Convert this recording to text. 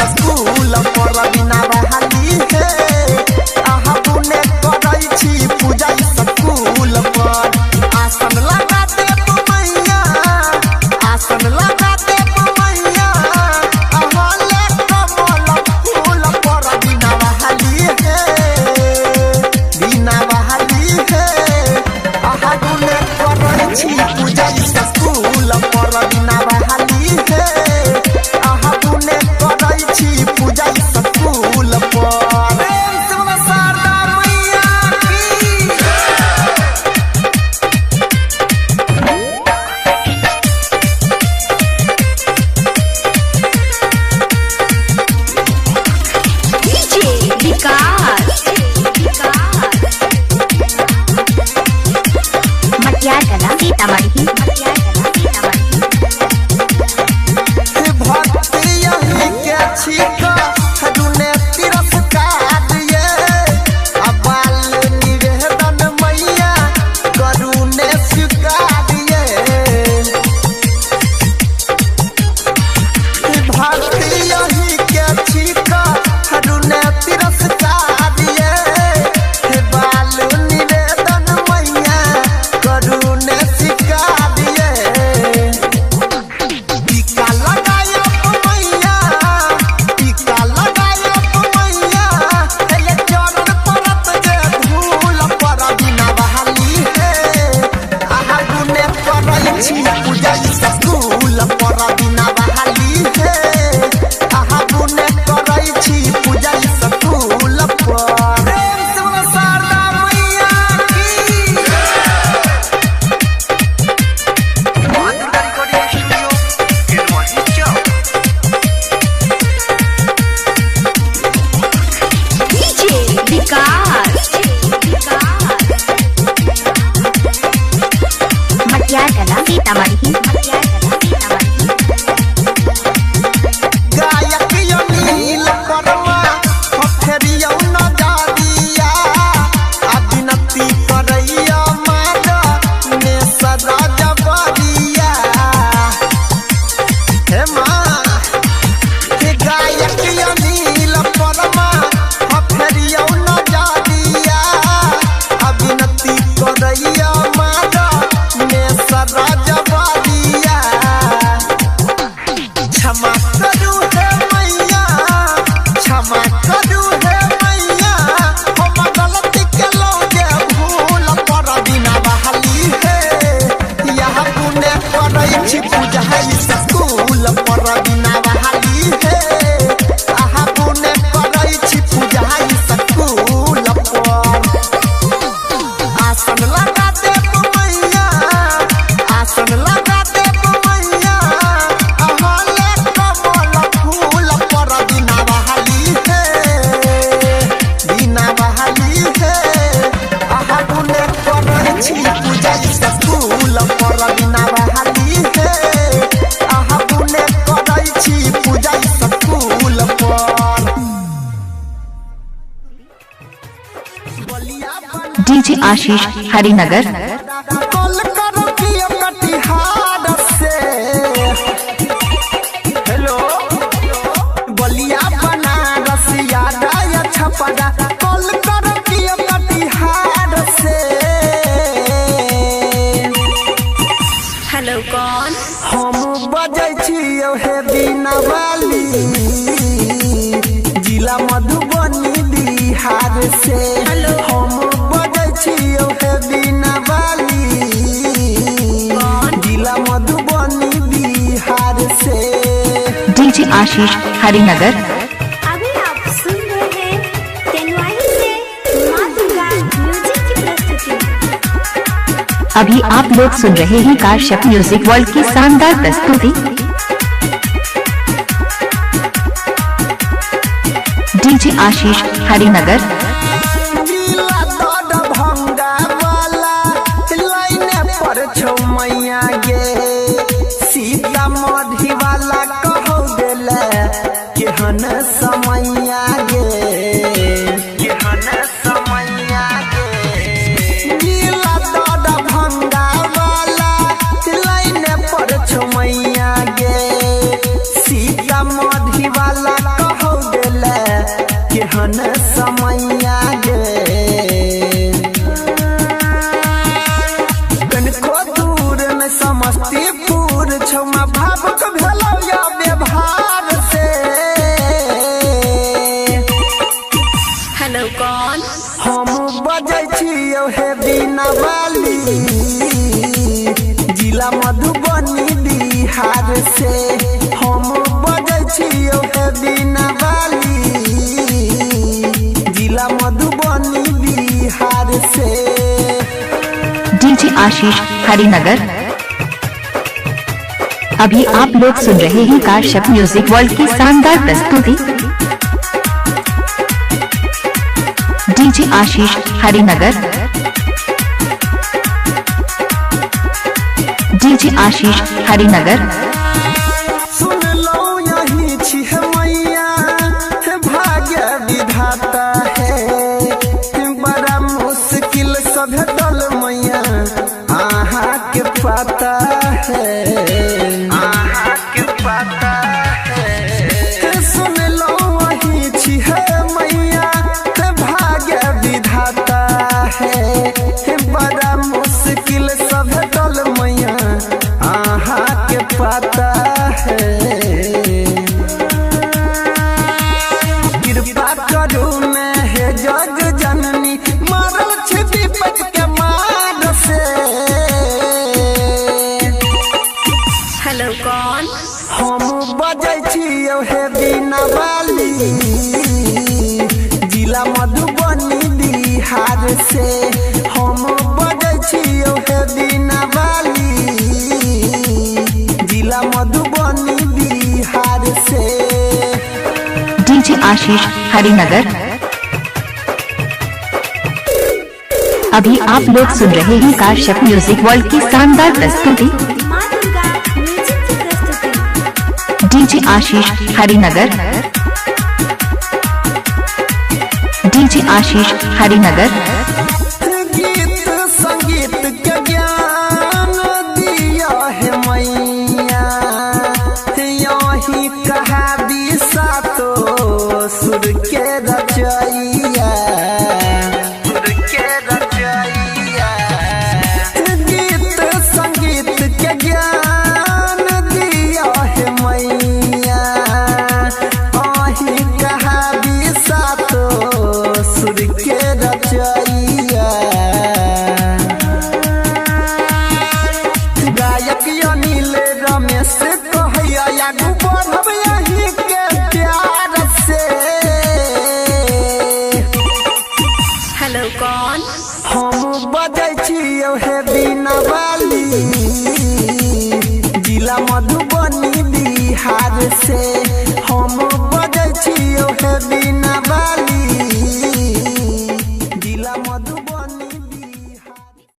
School पर बिना बहाली है आहा बुने करै छी पूजा स्कूल पर आसन लगा दे मैया आसन लगा दे मैया आहा ले कमल फूल पर बिना बहाली है आहा बुने करै छी पूजा स्कूल पर बिना बहाली है आहा बुने करै छी पूजा स्कूल पर शारदा मैया की डीजे विकास मटियार कला सीतामढ़ी भक्ति यही के छिका दुने तिरस्कार ये अबाल निवेदन मैया करुणे स्वीकार ये भक्ति यही के छिका दुने तिरस्कार ये बाल निवेदन मैया करुणे स्वीकार ये टीका लगाया मैया टीका लगाया मैया ये चरण परत जे धूल पर बिना बहाली है आहा गुने करै छी पूजा स्कूल पर बिना बहाली है आहा गुने करै छी पूजा स्कूल पर शारदा मैया की डीजे विकास मटियार कला सीतामढ़ी गायक अनिल परमा फेरियौ नजरिया अभिनति करैया मागा ने सदा जबरिया हे माँ हे गायक अनिल परमा फेरियौ नजरिया अभिनति करैया मागा ने सदा जबरिया क्षमा करू हे मैया क्षमा करू हे मैया हम गलती केलौ जे भूल पर बिना बहाली है यह पुण्य करै छी पूजा स्कूल पर बिना बहाली है आहा पुण्य करै छी पूजा स्कूल पर आसन लगा दे मैया आसन लगा दे मैया आहा ले कमल फूल पर बिना बहाली है आहा बुने करै छी पूजा स्कूल पर बिना बहाली है आहा बुने करै छी पूजा स्कूल पर डीजे आशीष हरिनगर कल करो कि कटिहार से हेलो बलिया बनारस याद छपरा कल करो कि कटिहार से हेलो कौन हम बजै छियौ हे बिना वाली जिला मधुबनी बिहार से हम बजै छियौ हे बिना वाली जिला मधुबनी बिहार से डीजे आशीष हरिनगर अभी आप सुन रहे हैं तेनवाई से माँ दुर्गा म्यूजिक की प्रस्तुति। अभी आप लोग सुन रहे हैं काश्यप म्यूजिक वर्ल्ड की शानदार प्रस्तुति। डीजे आशीष हरिनगर जिला दरभंगा वाला लाइने पर छौ मैया गे सीतामढ़ी वाला कहौ देले केहन समैया गे केहन समैया गे जिला दरभंगा वाला लाइने पर छौ मैया गे सीतामढ़ी वाला कहौ हन समैया गे कनको दूर में समस्तीपुर छौमा भावुक भेलौ या व्यवहार से। हेलो कौन? हम बजै छियौ हे बिना वाली जिला मधुबनी बिहार से। हम बजै छियौ हे बिना वाली जिला मधुबनी बिहार से। डीजे आशीष हरिनगर। अभी आप लोग सुन रहे हैं काश्यप म्यूजिक वर्ल्ड की शानदार प्रस्तुति। डीजे आशीष हरिनगर। डीजे आशीष हरिनगर। सुन लो यही छी मैया भाग्य विधाता है बड़ा मुश्किल सब डल मैया आहा के पता है आहा के पता है। सुन लो वही छी मैया भाग्य विधाता है बड़ा मुश्किल सब डल मैया आहा के पता है। कृपा करू मैं है जग जननी मारल छी विपत के मार से। हेलो कौन? हम बजै छियौ हे बिना वाली जिला मधुबनी बिहार से। हम बजै छियौ हे बिना वाली जिला मधुबनी बिहार से। डीजे आशीष हरिनगर। अभी आप लोग सुन रहे हैं काश्यप म्यूजिक वर्ल्ड की शानदार प्रस्तुति। माँ दुर्गा म्यूजिक की प्रस्तुति। डीजे आशीष हरिनगर। डीजे आशीष हरिनगर। गीत संगीत के ज्ञान दिया है मैया यही कहा दिशा तो सुर के रचैया सुर के रचैया। गीत संगीत के ज्ञान दिया है मैया यही कहा दिशा तो सुर के रचैया। गायक अनिल रमेश कहैया आगू बढ़ब यही के प्यार से। हेलो कौन? हम बजै छियौ हे बिना वाली जिला मधुबनी बिहार से।